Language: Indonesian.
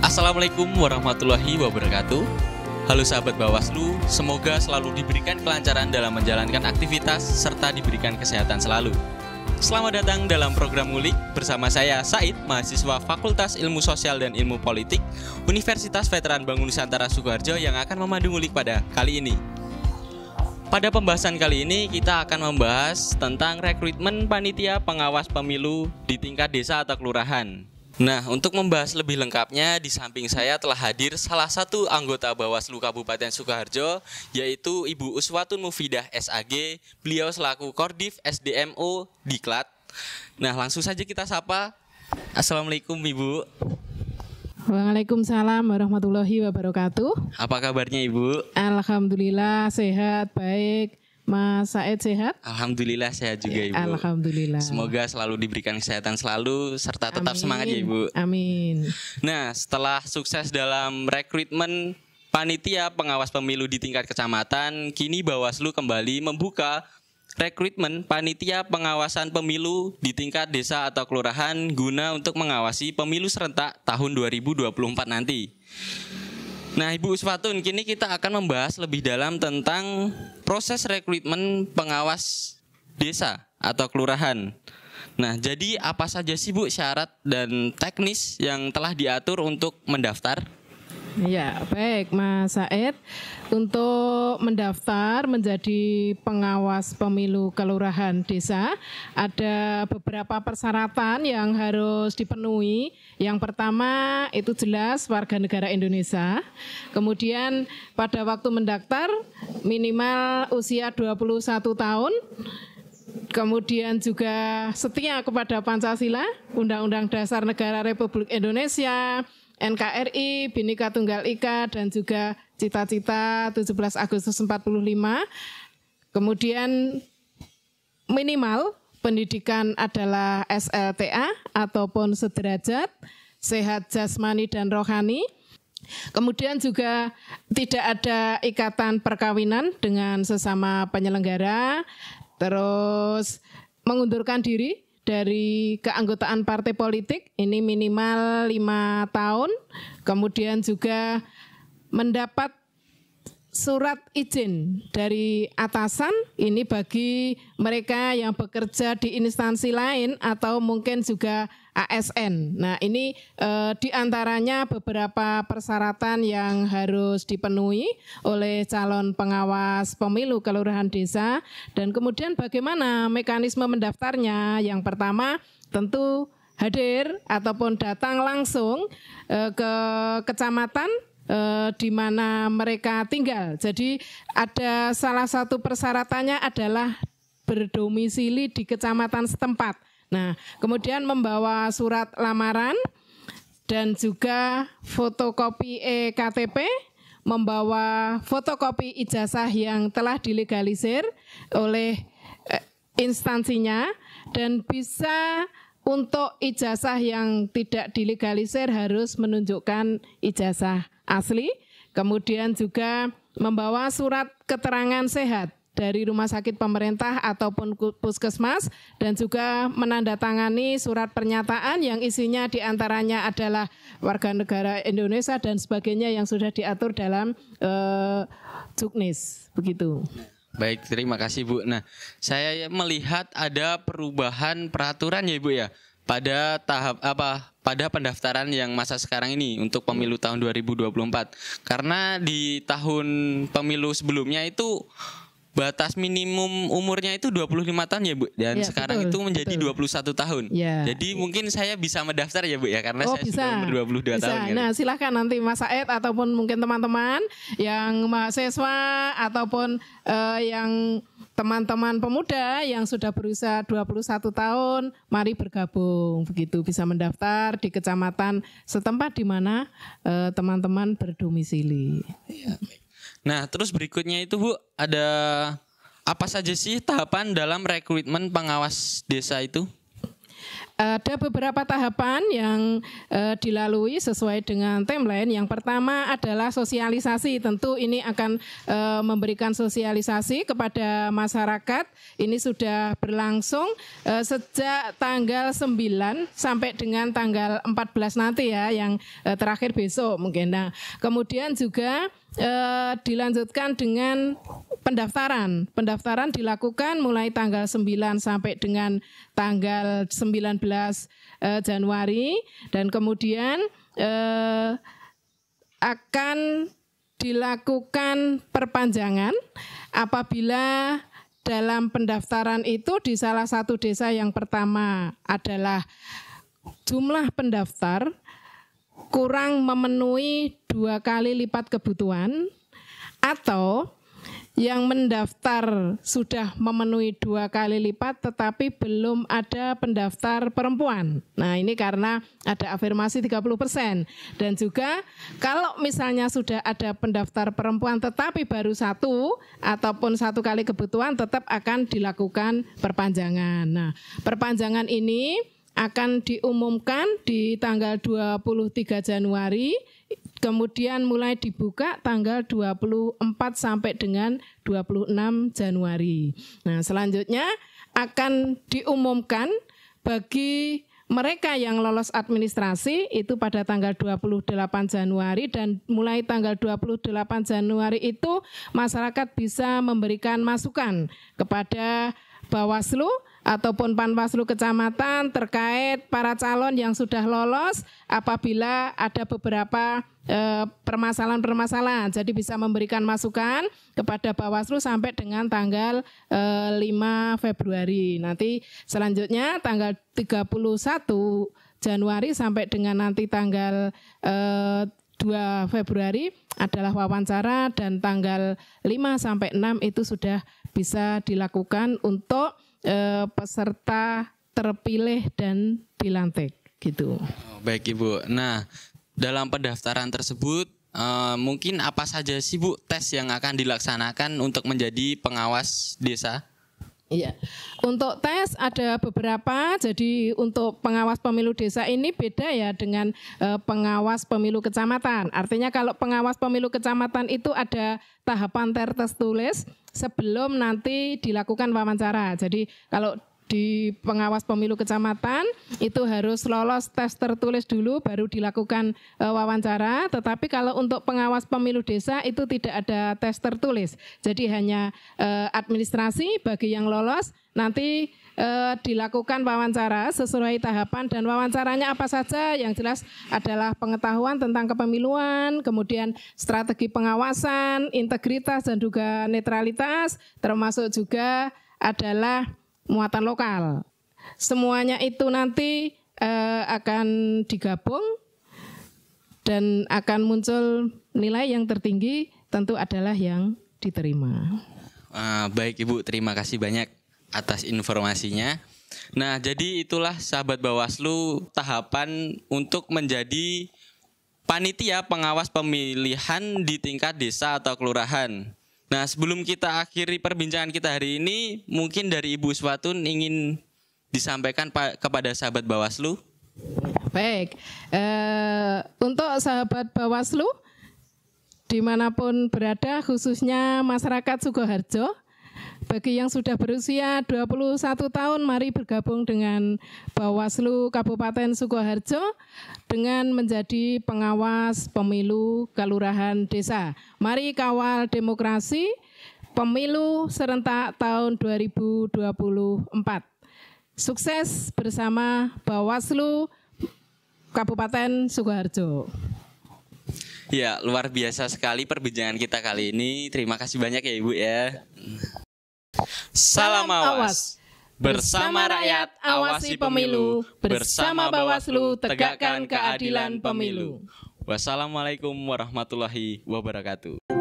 Assalamualaikum warahmatullahi wabarakatuh. Halo sahabat Bawaslu, semoga selalu diberikan kelancaran dalam menjalankan aktivitas serta diberikan kesehatan selalu. Selamat datang dalam program Ngulik bersama saya Said, mahasiswa Fakultas Ilmu Sosial dan Ilmu Politik Universitas Veteran Bank Nusantara Sukoharjo yang akan memandu ngulik pada kali ini. Pada pembahasan kali ini kita akan membahas tentang rekrutmen panitia pengawas pemilu di tingkat desa atau kelurahan. Nah, untuk membahas lebih lengkapnya, di samping saya telah hadir salah satu anggota Bawaslu Kabupaten Sukoharjo, yaitu Ibu Uswatun Mufidah SAG, beliau selaku Kordif SDMO Diklat. Nah, langsung saja kita sapa. Assalamualaikum Ibu. Waalaikumsalam warahmatullahi wabarakatuh. Apa kabarnya Ibu? Alhamdulillah sehat, baik. Mas Said sehat? Alhamdulillah sehat juga Ibu. Alhamdulillah. Semoga selalu diberikan kesehatan selalu serta tetap semangat ya Ibu. Amin. Nah, setelah sukses dalam rekrutmen panitia pengawas pemilu di tingkat kecamatan, kini Bawaslu kembali membuka rekrutmen panitia pengawasan pemilu di tingkat desa atau kelurahan guna untuk mengawasi pemilu serentak tahun 2024 nanti. Nah, Ibu Uswatun, kini kita akan membahas lebih dalam tentang proses rekrutmen pengawas desa atau kelurahan. Nah, jadi apa saja sih Bu syarat dan teknis yang telah diatur untuk mendaftar? Ya, baik Mas Said. Untuk mendaftar menjadi pengawas pemilu kelurahan desa, ada beberapa persyaratan yang harus dipenuhi. Yang pertama itu jelas warga negara Indonesia. Kemudian pada waktu mendaftar minimal usia 21 tahun. Kemudian juga setia kepada Pancasila, Undang-Undang Dasar Negara Republik Indonesia, NKRI, Bhinneka Tunggal Ika, dan juga cita-cita 17 Agustus 45. Kemudian minimal pendidikan adalah SLTA ataupun sederajat, sehat jasmani dan rohani. Kemudian juga tidak ada ikatan perkawinan dengan sesama penyelenggara, terus mengundurkan diri dari keanggotaan partai politik, ini minimal 5 tahun, kemudian juga mendapat surat izin dari atasan, ini bagi mereka yang bekerja di instansi lain atau mungkin juga ASN. Nah, ini diantaranya beberapa persyaratan yang harus dipenuhi oleh calon pengawas pemilu kelurahan desa. Dan kemudian bagaimana mekanisme mendaftarnya? Yang pertama tentu hadir ataupun datang langsung ke kecamatan di mana mereka tinggal. Jadi ada salah satu persyaratannya adalah berdomisili di kecamatan setempat. Nah, kemudian membawa surat lamaran dan juga fotokopi eKTP, membawa fotokopi ijazah yang telah dilegalisir oleh instansinya, dan bisa untuk ijazah yang tidak dilegalisir harus menunjukkan ijazah asli, kemudian juga membawa surat keterangan sehat dari rumah sakit pemerintah ataupun puskesmas, dan juga menandatangani surat pernyataan yang isinya diantaranya adalah warga negara Indonesia dan sebagainya yang sudah diatur dalam Juknis, begitu. Baik, terima kasih Bu. Nah, saya melihat ada perubahan peraturan ya Ibu ya pada pada pendaftaran yang masa sekarang ini untuk pemilu tahun 2024. Karena di tahun pemilu sebelumnya itu batas minimum umurnya itu 25 tahun ya Bu, dan ya, sekarang itu menjadi 21 tahun. Ya. Jadi mungkin saya bisa mendaftar ya Bu ya, karena saya sudah umur 22 tahun. Nah, silahkan nanti Mas Said ataupun mungkin teman-teman yang mahasiswa ataupun yang teman-teman pemuda yang sudah berusia 21 tahun, mari bergabung, begitu bisa mendaftar di kecamatan setempat di mana teman-teman berdomisili. Ya, baik. Nah, terus berikutnya itu Bu, ada apa saja sih tahapan dalam rekrutmen pengawas desa itu? Ada beberapa tahapan yang dilalui sesuai dengan timeline. Yang pertama adalah sosialisasi. Tentu ini akan memberikan sosialisasi kepada masyarakat. Ini sudah berlangsung sejak tanggal 9 sampai dengan tanggal 14 nanti ya, yang terakhir besok mungkin. Nah, kemudian juga dilanjutkan dengan pendaftaran. Pendaftaran dilakukan mulai tanggal 9 sampai dengan tanggal 19 Januari, dan kemudian akan dilakukan perpanjangan apabila dalam pendaftaran itu di salah satu desa yang pertama adalah jumlah pendaftar kurang memenuhi 2 kali lipat kebutuhan, atau yang mendaftar sudah memenuhi 2 kali lipat tetapi belum ada pendaftar perempuan. Nah, ini karena ada afirmasi 30%. Dan juga kalau misalnya sudah ada pendaftar perempuan tetapi baru 1 ataupun 1 kali kebutuhan, tetap akan dilakukan perpanjangan. Nah, perpanjangan ini akan diumumkan di tanggal 23 Januari, kemudian mulai dibuka tanggal 24 sampai dengan 26 Januari. Nah, selanjutnya akan diumumkan bagi mereka yang lolos administrasi itu pada tanggal 28 Januari, dan mulai tanggal 28 Januari itu masyarakat bisa memberikan masukan kepada Bawaslu ataupun Panwaslu kecamatan terkait para calon yang sudah lolos apabila ada beberapa permasalahan-permasalahan. Jadi bisa memberikan masukan kepada Bawaslu sampai dengan tanggal 5 Februari. Nanti selanjutnya tanggal 31 Januari sampai dengan nanti tanggal 2 Februari adalah wawancara, dan tanggal 5 sampai 6 itu sudah bisa dilakukan untuk peserta terpilih dan dilantik gitu. Baik Ibu. Nah, dalam pendaftaran tersebut mungkin apa saja sih Bu tes yang akan dilaksanakan untuk menjadi pengawas desa? Iya, untuk tes ada beberapa. Jadi untuk pengawas pemilu desa ini beda ya dengan pengawas pemilu kecamatan. Artinya kalau pengawas pemilu kecamatan itu ada tahapan tes tulis sebelum nanti dilakukan wawancara. Jadi kalau di pengawas pemilu kecamatan itu harus lolos tes tertulis dulu baru dilakukan wawancara. Tetapi kalau untuk pengawas pemilu desa itu tidak ada tes tertulis. Jadi hanya administrasi bagi yang lolos, nanti dilakukan wawancara sesuai tahapan, dan wawancaranya apa saja? Yang jelas adalah pengetahuan tentang kepemiluan, kemudian strategi pengawasan, integritas dan juga netralitas, termasuk juga adalah muatan lokal. Semuanya itu nanti akan digabung dan akan muncul nilai yang tertinggi, tentu adalah yang diterima. Baik Ibu, terima kasih banyak atas informasinya. Nah, jadi itulah sahabat Bawaslu tahapan untuk menjadi panitia pengawas pemilihan di tingkat desa atau kelurahan. Nah, sebelum kita akhiri perbincangan kita hari ini, mungkin dari Ibu Swatun ingin disampaikan kepada sahabat Bawaslu. Baik, untuk sahabat Bawaslu dimanapun berada, khususnya masyarakat Sukoharjo, bagi yang sudah berusia 21 tahun, mari bergabung dengan Bawaslu Kabupaten Sukoharjo dengan menjadi pengawas pemilu kelurahan desa. Mari kawal demokrasi pemilu serentak tahun 2024. Sukses bersama Bawaslu Kabupaten Sukoharjo. Ya, luar biasa sekali perbincangan kita kali ini. Terima kasih banyak ya Ibu ya. Salam awas. Bersama rakyat, awasi pemilu. Bersama Bawaslu, tegakkan keadilan pemilu. Wassalamualaikum warahmatullahi wabarakatuh.